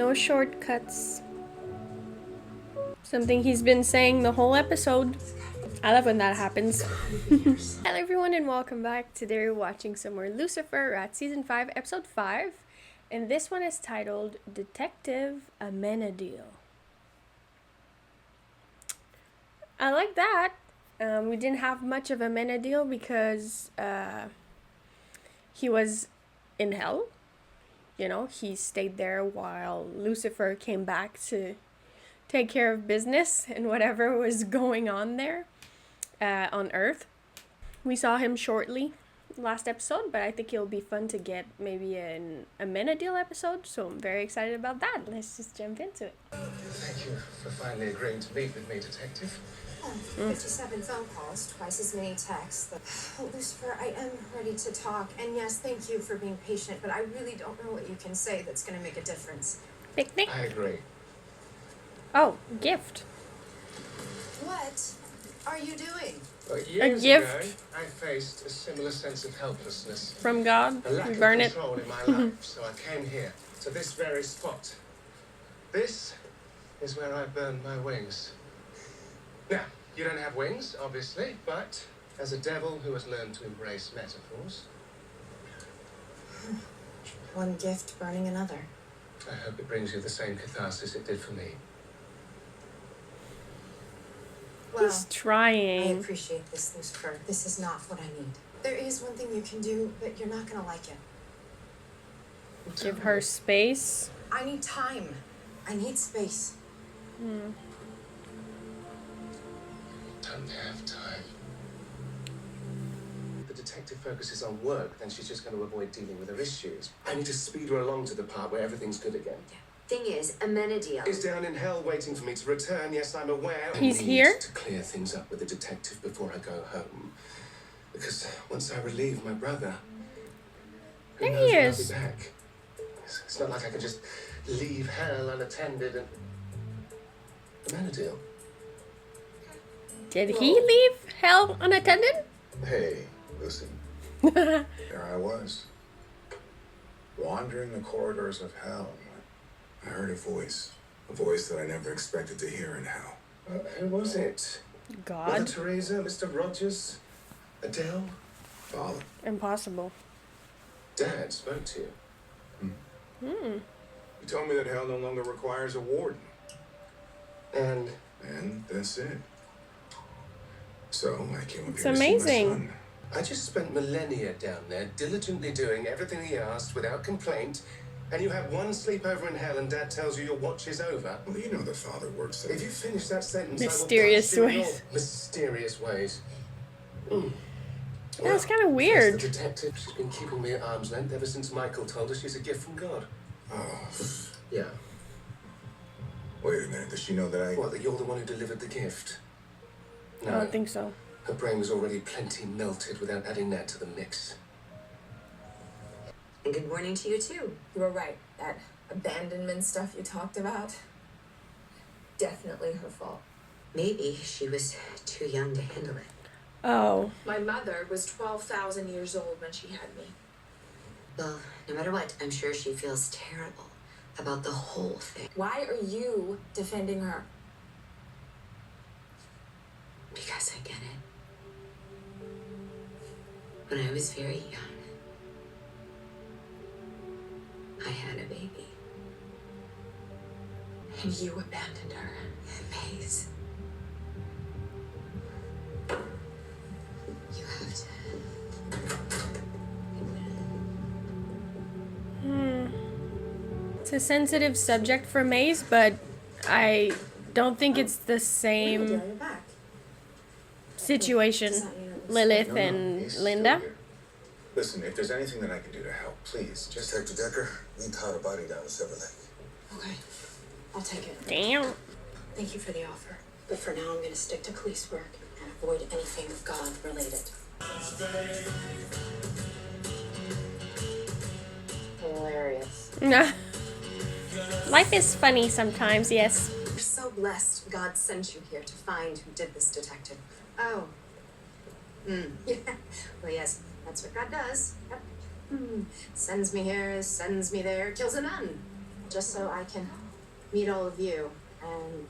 No shortcuts. Something he's been saying the whole episode. I love when that happens. Hello everyone and welcome back. Today we're watching some more Lucifer. We're at season 5, episode 5. And this one is titled Detective Amenadiel. I like that. We didn't have much of Amenadiel because he was in hell. You know, he stayed there while Lucifer came back to take care of business and whatever was going on there on Earth. We saw him shortly last episode, but I think it'll be fun to get maybe an Amenadiel episode, so I'm very excited about that. Let's just jump into it. Thank you for finally agreeing to meet with me, Detective. 57 phone calls, twice as many texts. Oh, Lucifer, I am ready to talk. And yes, thank you for being patient, but I really don't know what you can say that's going to make a difference. Picnic? I agree. Oh, gift. What are you doing? Well, years gift? ago, I faced a similar sense of helplessness. From God. A lack We of burn it. control in my life, so I came here, to this very spot. This is where I burned my wings. Now, you don't have wings, obviously, but as a devil who has learned to embrace metaphors, One gift burning another. I hope it brings you the same catharsis it did for me. Well, He's I trying. appreciate this, Lucifer. This is not what I need. There is one thing you can do, but you're not going to like it. Give her space. I need time. I need space. Don't have time. The detective focuses on work, then she's just going to avoid dealing with her issues. I need to speed her along to the part where everything's good again. Thing is, Amenadiel Is down in hell waiting for me to return. Yes, I'm aware. He's I need here? to clear things up with the detective before I go home. Because once I relieve my brother, who There knows he when is. I'll be back. It's not like I can just leave hell unattended and... Amenadiel. Did he leave hell unattended? Hey, listen. There I was, wandering the corridors of hell. I heard a voice that I never expected to hear in hell. Who was it? Mother God. Teresa, Mr. Rogers, Adele? Father, Impossible. Dad spoke to you. he told me that hell no longer requires a warden, And and that's it. So I came up It's here amazing. to see my son. I just spent millennia down there, diligently doing everything he asked without complaint. And you have one sleepover in hell and Dad tells you your watch is over. Well, you know that father works If there. you finish that sentence, Mysterious I will bust you in ways. all mysterious ways. That's kind of There's weird. the detective. She's been keeping me at arm's length ever since Michael told her she's a gift from God. Oh, Yeah. wait a minute. Does she know that I? What, that you're the one who delivered the gift? I don't think so. Her brain was already plenty melted without adding that to the mix. and good morning to you too. You were right. That abandonment stuff you talked about, definitely her fault. Maybe she was too young to handle it. Oh. My mother was 12,000 years old when she had me. Well, no matter what, I'm sure she feels terrible about the whole thing. Why are you defending her? Because I get it. When I was very young, I had a baby. And you abandoned her. Maze. You have to. It's a sensitive subject for Maze, but I don't think it's the same You're back. situation. Lilith and he's still Linda. here. Listen, if there's anything that I can do to help, please just. Detective Decker, we towed a body down to Silver Lake. Okay, I'll take it. Damn. Thank you for the offer. But for now, I'm going to stick to police work and avoid anything God related. Hilarious. Life is funny sometimes, yes. We're so blessed God sent you here to find who did this, detective. Oh. Yeah. Well, yes, that's what God does. Yep. Sends me here, sends me there, kills a nun. just so I can meet all of you. And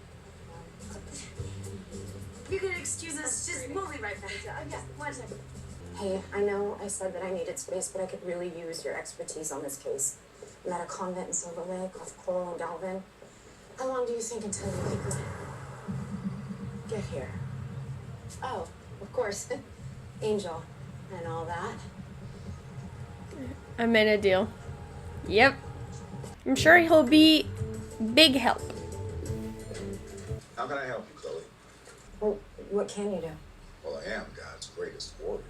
You can excuse us, we'll be right back. yeah, 1 second. Hey, I know I said that I needed space, but I could really use your expertise on this case. I'm at a convent in Silver Lake with Cole and Galvin. How long do you think until you people get here? Oh, of course, Angel and all that. Amenadiel. Yep. I'm sure he'll be big help. How can I help you, Chloe? Well, what can you do? Well, I am God's greatest warrior.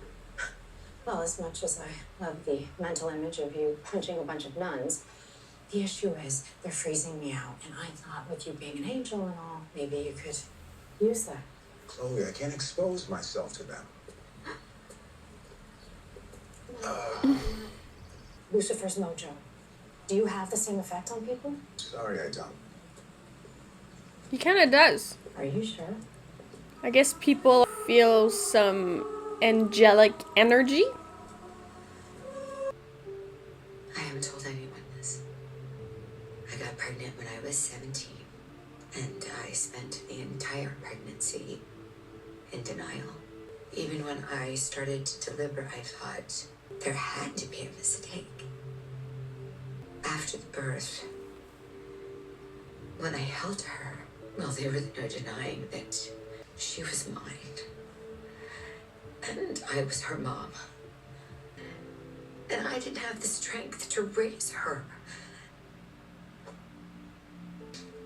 Well, as much as I love the mental image of you punching a bunch of nuns, the issue is they're freezing me out. And I thought with you being an angel and all, maybe you could use that. Chloe, I can't expose myself to them. Lucifer's mojo. Do you have the same effect on people? Sorry, I don't. He kind of does. Are you sure? I guess people feel some angelic energy. I haven't told anyone this. I got pregnant when I was 17, and I spent the entire pregnancy in denial. Even when I started to deliver, I thought there had to be a mistake. After the birth, when I held her, well, there was no denying that she was mine. And I was her mom. And I didn't have the strength to raise her.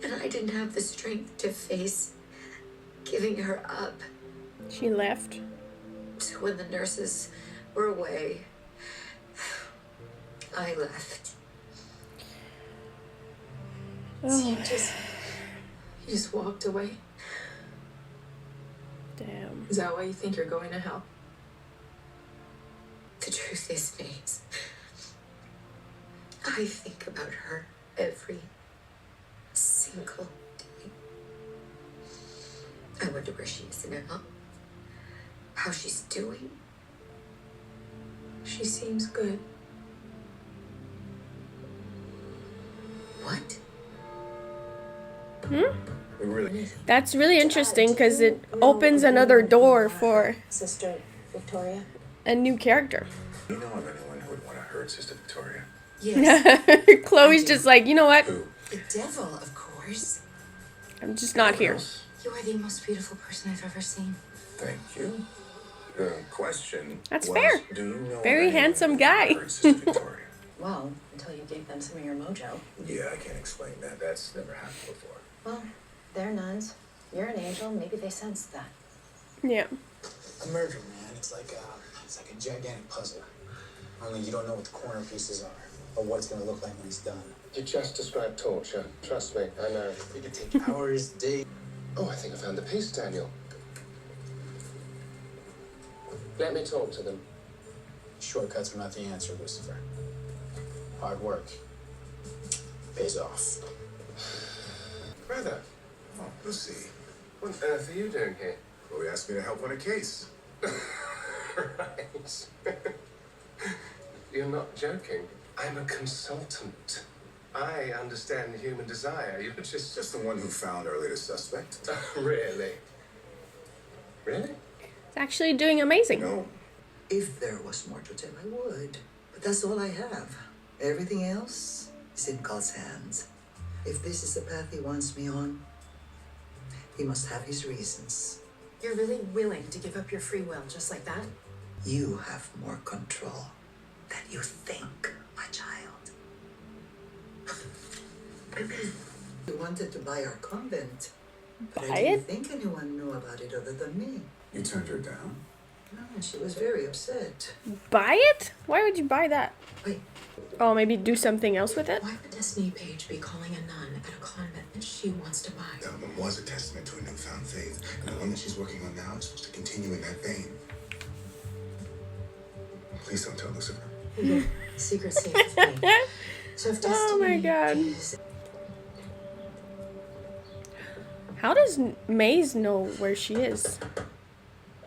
And I didn't have the strength to face giving her up. She left. So when the nurses were away, I left. So you just walked away. Damn. Is that why you think you're going to hell? The truth is, Maze, I think about her every single day. I wonder where she is now, how she's doing. She seems good. What? We really. That's really interesting because it opens another door for Sister Victoria. a new character. You know of anyone who would want to hurt Sister Victoria? Yes, Chloe's just like, you know what? Who? the devil, of course. I'm just not here. Else? You are the most beautiful person I've ever seen. Thank you. The question That's was, fair. do you know of Very anyone handsome who would guy. hurt Sister Victoria? Well, until you gave them some of your mojo. Yeah, I can't explain that. That's never happened before. Well, they're nuns. You're an angel. Maybe they sensed that. Yeah. A murder, man. It's like a gigantic puzzle. Only you don't know what the corner pieces are, or what it's gonna look like when it's done. You just described torture. Trust me, I know. It could take hours, days. Oh, I think I found the piece, Daniel. Let me talk to them. Shortcuts are not the answer, Lucifer. Hard work pays off. Brother, Oh, Lucy. what on earth are you doing here? Chloe asked me to help on a case. Right. You're not joking. I'm a consultant. I understand human desire. You're just... Just the one who found our latest suspect. Really? Really? It's actually doing amazing. No. If there was more to tell, I would. But that's all I have. Everything else is in God's hands. If this is the path he wants me on, he must have his reasons. You're really willing to give up your free will just like that? You have more control than you think, my child. You wanted to buy our convent, but Buy I didn't it? think anyone knew about it other than me. You turned her down? No, she was very upset. Buy it? Why would you buy that? Wait, Oh, maybe do something else with it? Why would Destiny Page be calling a nun at a convent that she wants to buy? That one was a testament to a newfound faith, and the one that she's working on now is supposed to continue in that vein. Please don't tell Lucifer. Secret safe with me. So if Destiny Oh my God. is... How does Maze know where she is?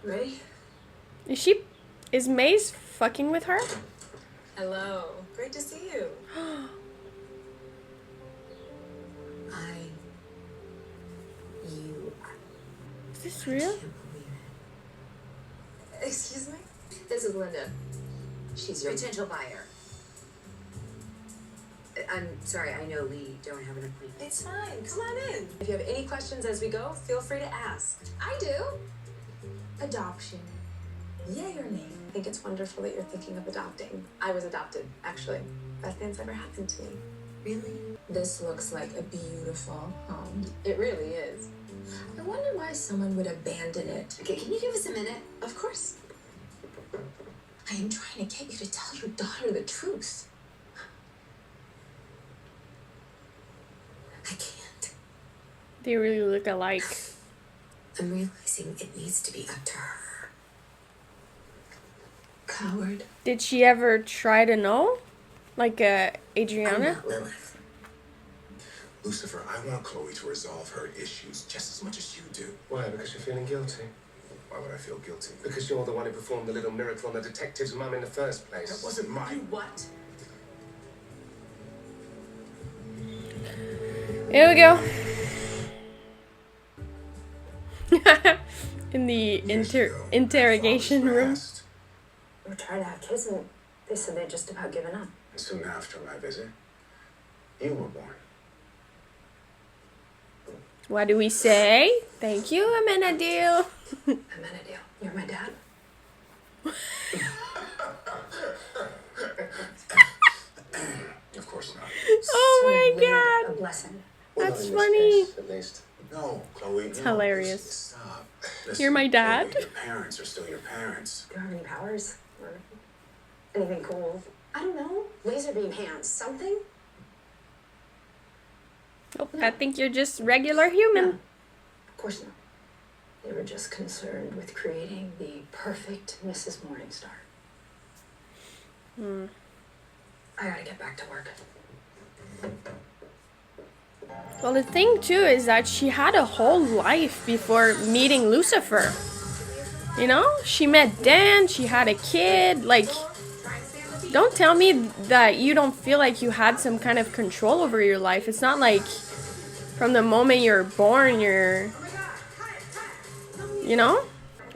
Ready? Is Maze fucking with her? Hello. Great to see you. Is this real? Excuse me? This is Linda. She's your potential buyer. I'm sorry, I know we don't have an appointment. It's fine. Come on in. If you have any questions as we go, feel free to ask. I do. Adoption. Yay or nay? I think it's wonderful that you're thinking of adopting. I was adopted, actually. Best thing's ever happened to me. Really? This looks like a beautiful home. It really is. I wonder why someone would abandon it. Okay, can you give us a minute? Of course. I am trying to get you to tell your daughter the truth. I can't. They really look alike. I'm realizing it needs to be up to her. Coward. Did she ever try to know? Like I'm Adriana? not Lilith. Lucifer, I want Chloe to resolve her issues just as much as you do. Why? Because you're feeling guilty? Why would I feel guilty? Because you're the one who performed the little miracle on the detective's mum in the first place. That wasn't my... What? Here we go. In the Years ago, interrogation my father room. passed, We were trying to have kids and they said they'd just about given up. and soon after my visit, you were born. What do we say? Thank you, Amenadiel. Amenadiel, you're my dad. Of course not. Oh So my weird. god. A blessing. Well, That's not in this funny. case, at least. No, Chloe. It's no, hilarious. Stop. You're my dad? Chloe, your parents are still your parents. Do you have any powers? Or anything cool? I don't know. Laser beam hands. Something? Nope, I think you're just regular human. No. Of course not. They were just concerned with creating the perfect Mrs. Morningstar. I gotta get back to work. Well, the thing too is that she had a whole life before meeting Lucifer. You know, she met Dan, she had a kid. Like, don't tell me that you don't feel like you had some kind of control over your life. It's not like from the moment you're born, you know?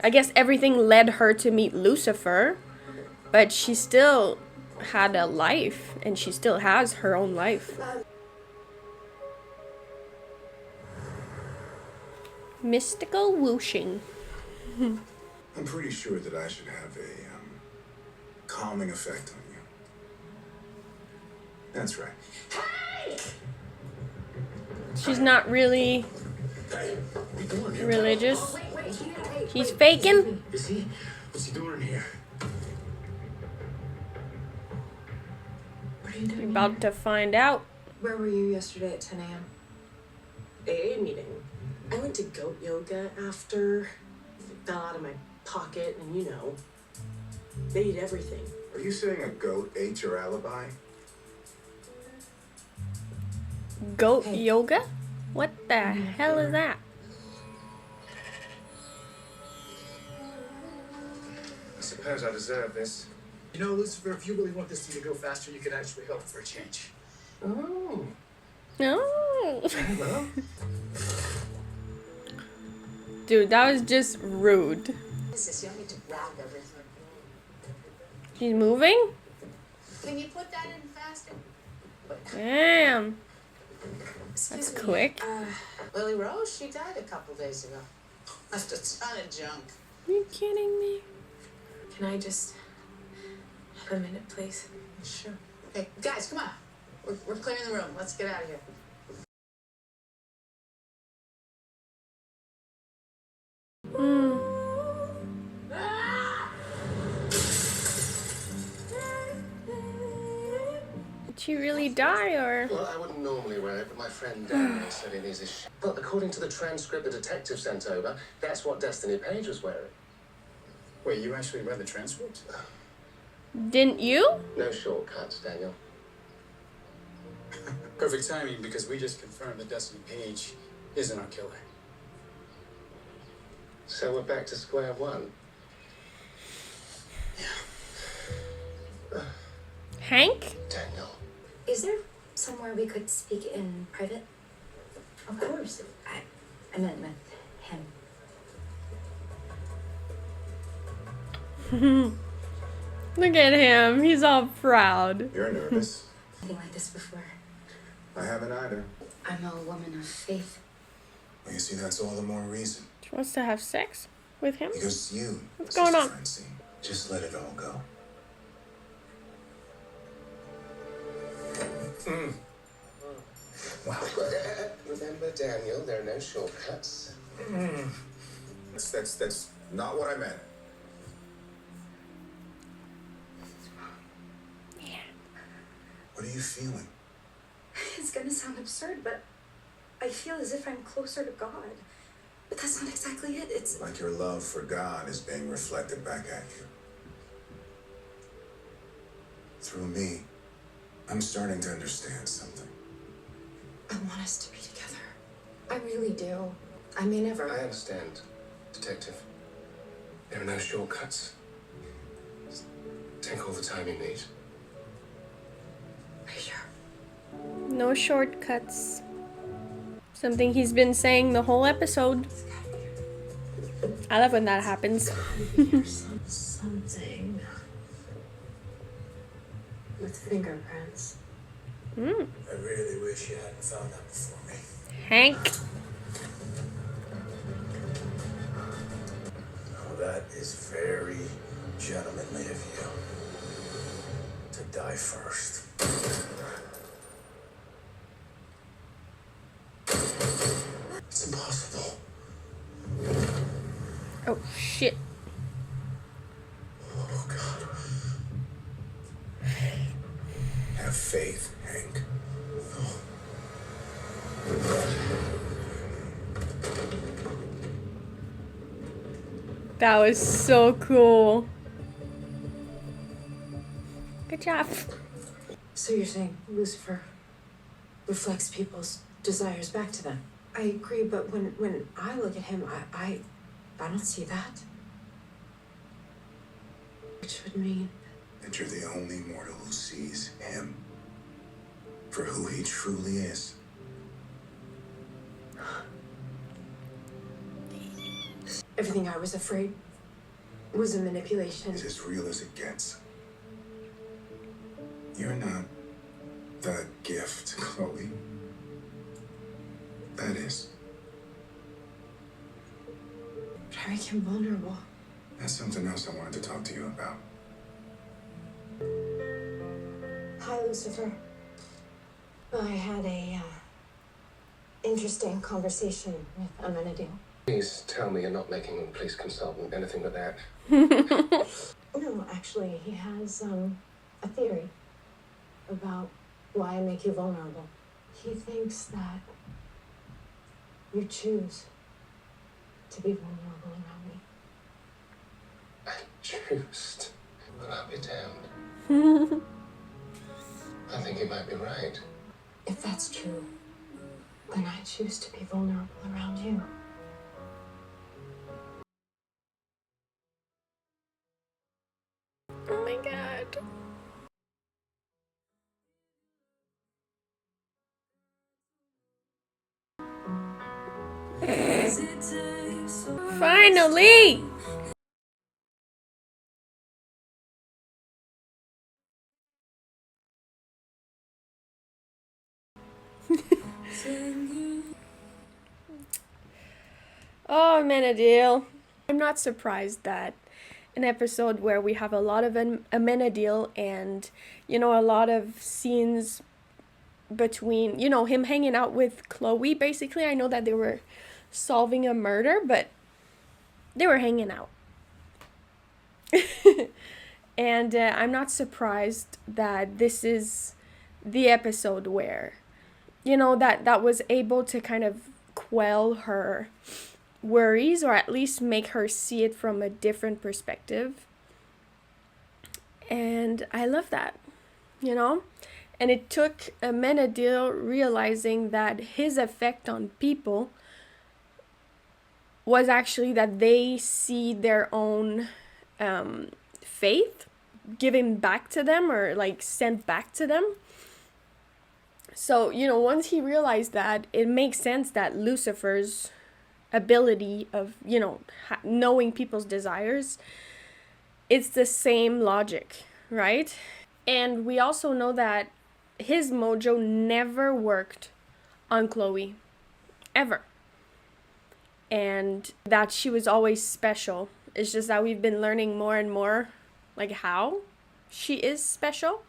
I guess everything led her to meet Lucifer, but she still had a life, and she still has her own life. Mystical whooshing. I'm pretty sure that I should have a calming effect on you. That's right. She's not really Hey, what are you doing here? religious. Wait. He's faking. Is he? What's he doing here? What are you You're doing? about to find out. Where were you yesterday at 10 a.m.? AA meeting. I went to goat yoga after. It fell out of my pocket, and you know, they eat everything. Are you saying a goat ate your alibi? Goat yoga? What the hell is that? I suppose I deserve this. You know, Lucifer, if you really want this thing to go faster, you could actually help for a change. Oh. No. Well, Dude, that was just rude. You want me to grab everything? She's moving? Can you put that in faster? Damn. Excuse That's me. quick. Lily Rose, she died a couple days ago. Left a ton of junk. Are you kidding me? Can I just have a minute, please? Sure. Hey, guys, come on. We're clearing the room. Let's get out of here. Did she really die or? well, I wouldn't normally wear it, but my friend Daniel said it is a Well, according to the transcript the detective sent over, that's what Destiny Page was wearing. Wait, you actually read the transcript? Didn't you? No shortcuts, Daniel. Perfect timing, because we just confirmed that Destiny Page isn't our killer. So we're back to square one. Hank? Daniel. Is there somewhere we could speak in private? Of course. I meant with him. Look at him. He's all proud. You're nervous. Nothing like this before. I haven't either. I'm a woman of faith. Well, you see, that's all the more reason. She wants to have sex with him? Because you, What's going on? Francine, just let it all go. Wow. Remember, Daniel, there are no shortcuts. That's not what I meant. Yeah. What are you feeling? It's gonna sound absurd, but I feel as if I'm closer to God. But that's not exactly it. It's Like your love for God is being reflected back at you. Through me, I'm starting to understand something. I want us to be together. I really do. I may never. I understand, Detective. There are no shortcuts. Just take all the time you need. Are you sure? No shortcuts. Something he's been saying the whole episode. I love when that happens. Something with fingerprints. Mm. I really wish you hadn't found that before me. Hank. Oh, that is very gentlemanly of you to die first. It's impossible. Oh, shit. Oh, God. Have faith, Hank. That was so cool. Good job. So you're saying Lucifer reflects people's desires back to them? I agree, but when I look at him, I don't see that. Which would mean That you're the only mortal who sees him for who he truly is. everything I was afraid was a manipulation. It's as real as it gets. You're not the gift, Chloe. That is. But I make him vulnerable. That's something else I wanted to talk to you about. Hi, Lucifer. I had a interesting conversation with Amenadiel. Please tell me you're not making a police consultant, anything but that. No, actually, he has a theory about why I make you vulnerable. He thinks that you choose to be vulnerable around me. I choose. Well, I'll be damned. I think he might be right. If that's true, then I choose to be vulnerable around you. Oh my god. Finally! Oh, Amenadiel. I'm not surprised that an episode where we have a lot of Amenadiel and, you know, a lot of scenes between, you know, him hanging out with Chloe, basically. I know that they were solving a murder, but they were hanging out. And I'm not surprised that this is the episode where, you know, that was able to kind of quell her worries, or at least make her see it from a different perspective. And I love that, you know? And it took Amenadiel realizing that his effect on people was actually that they see their own faith given back to them, or like sent back to them. So, you know, once he realized that, it makes sense that Lucifer's ability of, you know, knowing people's desires it's the same logic, right? And we also know that his mojo never worked on Chloe, ever. And that she was always special. It's just that we've been learning more and more, like, how she is special.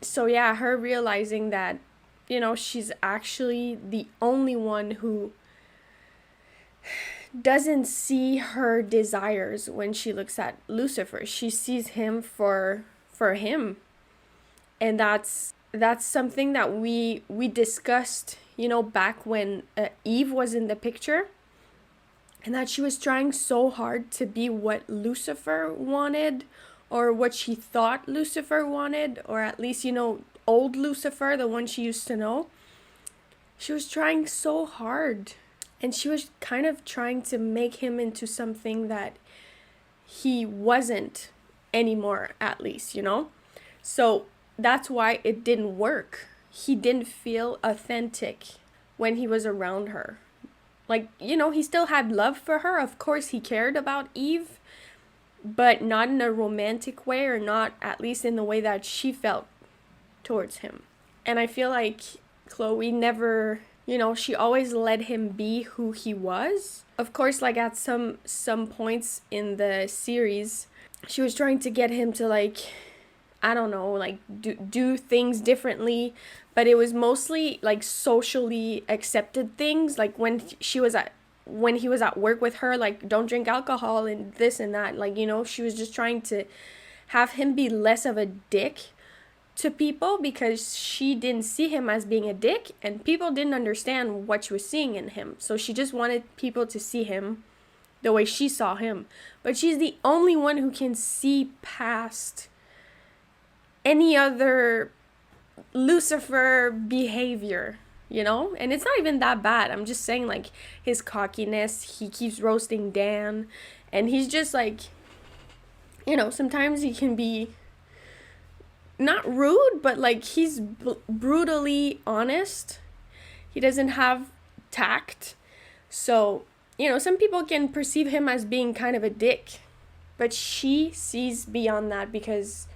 So yeah, her realizing that, you know, she's actually the only one who doesn't see her desires when she looks at Lucifer. She sees him for him. And that's something that we discussed, you know, back when Eve was in the picture, and that she was trying so hard to be what Lucifer wanted, or what she thought Lucifer wanted, or at least, you know, old Lucifer, the one she used to know. She was trying so hard, and she was kind of trying to make him into something that he wasn't anymore, at least, you know? So that's why it didn't work. He didn't feel authentic when he was around her. Like, you know, he still had love for her. Of course, he cared about Eve, but not in a romantic way, or not at least in the way that she felt towards him. And I feel like Chloe never, you know, she always let him be who he was. Of course, like at some points in the series, she was trying to get him to, like, I don't know, like do things differently, but it was mostly like socially accepted things, like when he was at work with her, like, don't drink alcohol and this and that, like, you know, she was just trying to have him be less of a dick to people, because she didn't see him as being a dick, and people didn't understand what she was seeing in him. So she just wanted people to see him the way she saw him. But she's the only one who can see past any other Lucifer behavior, you know? And it's not even that bad. I'm just saying, like, his cockiness, he keeps roasting Dan, and he's just like, you know, sometimes he can be not rude, but like he's brutally honest. He doesn't have tact. So, you know, some people can perceive him as being kind of a dick, but she sees beyond that, because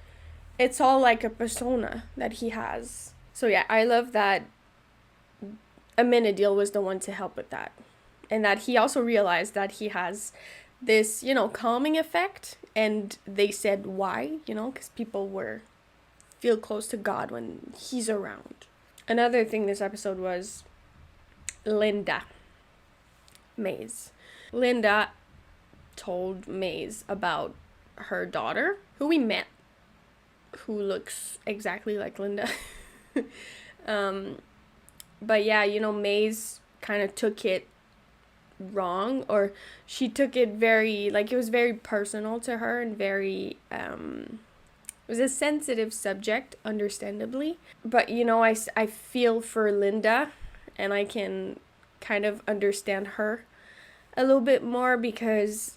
it's all like a persona that he has. So yeah, I love that Amenadiel was the one to help with that. And that he also realized that he has this, you know, calming effect. And they said why, you know, because people feel close to God when he's around. Another thing this episode was Linda Mays. Linda told Mays about her daughter, who we met, who looks exactly like Linda. But yeah, you know, Mays kind of took it wrong, or she took it very, like, it was very personal to her, and very, it was a sensitive subject, understandably. But, you know, I feel for Linda, and I can kind of understand her a little bit more, because,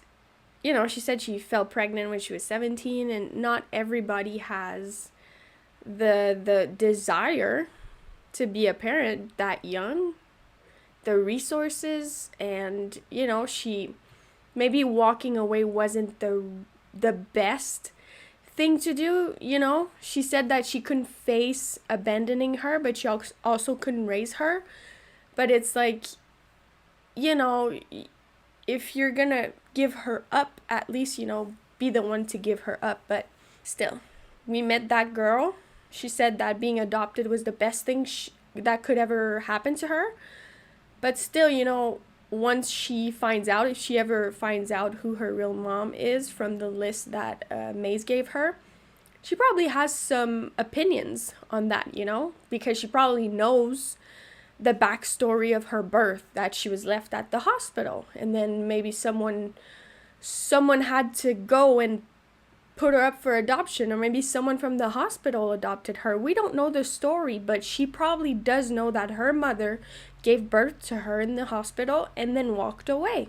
you know, she said she fell pregnant when she was 17, and not everybody has the desire to be a parent that young, the resources, and, you know, she maybe walking away wasn't the best thing to do, you know. She said that she couldn't face abandoning her, but she also couldn't raise her. But it's like, you know, if you're gonna give her up, at least, you know, be the one to give her up. But still, we met that girl. She said that being adopted was the best thing that could ever happen to her. But still, you know, once she finds out, if she ever finds out who her real mom is from the list that Mays gave her, she probably has some opinions on that, you know, because she probably knows the backstory of her birth, that she was left at the hospital, and then maybe someone had to go and put her up for adoption, or maybe someone from the hospital adopted her. We don't know the story, but she probably does know that her mother gave birth to her in the hospital and then walked away.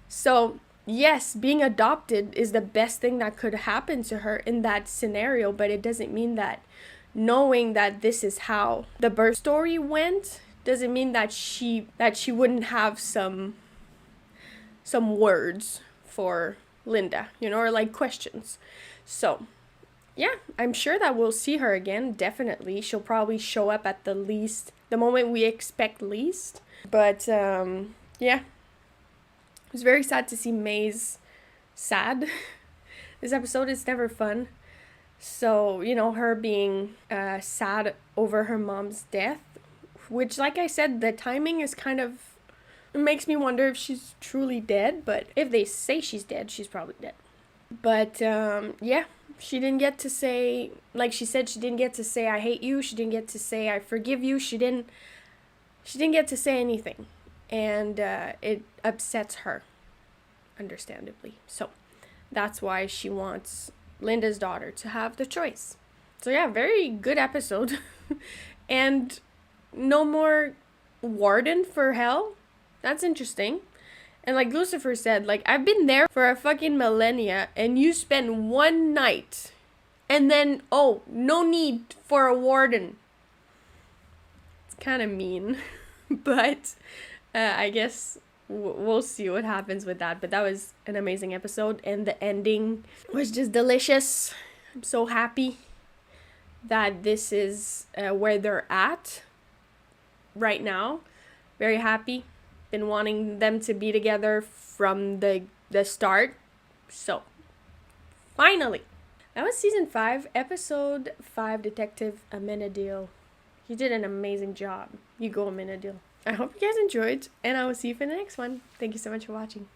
So yes, being adopted is the best thing that could happen to her in that scenario, but it doesn't mean that knowing that this is how the birth story went doesn't mean that she wouldn't have some words for Linda, you know, or like questions. So, yeah, I'm sure that we'll see her again, definitely. She'll probably show up at the moment we expect least. But, yeah. It was very sad to see May's sad. This episode is never fun. So, you know, her being sad over her mom's death, which, like I said, the timing is kind of, it makes me wonder if she's truly dead, but if they say she's dead, she's probably dead. But, yeah, she didn't get to say, like she said, she didn't get to say, I hate you. She didn't get to say, I forgive you. She didn't get to say anything. And it upsets her, understandably. So that's why she wants Linda's daughter to have the choice. So yeah, very good episode. And no more warden for hell. That's interesting. And like Lucifer said, like, I've been there for a fucking millennia and you spend one night and then, oh, no need for a warden. It's kind of mean. But I guess we'll see what happens with that. But that was an amazing episode. And the ending was just delicious. I'm so happy that this is where they're at right now. Very happy. Been wanting them to be together from the start. So, finally. That was season 5, episode 5, Detective Amenadiel. You did an amazing job. You go, Amenadiel. I hope you guys enjoyed, and I will see you for the next one. Thank you so much for watching.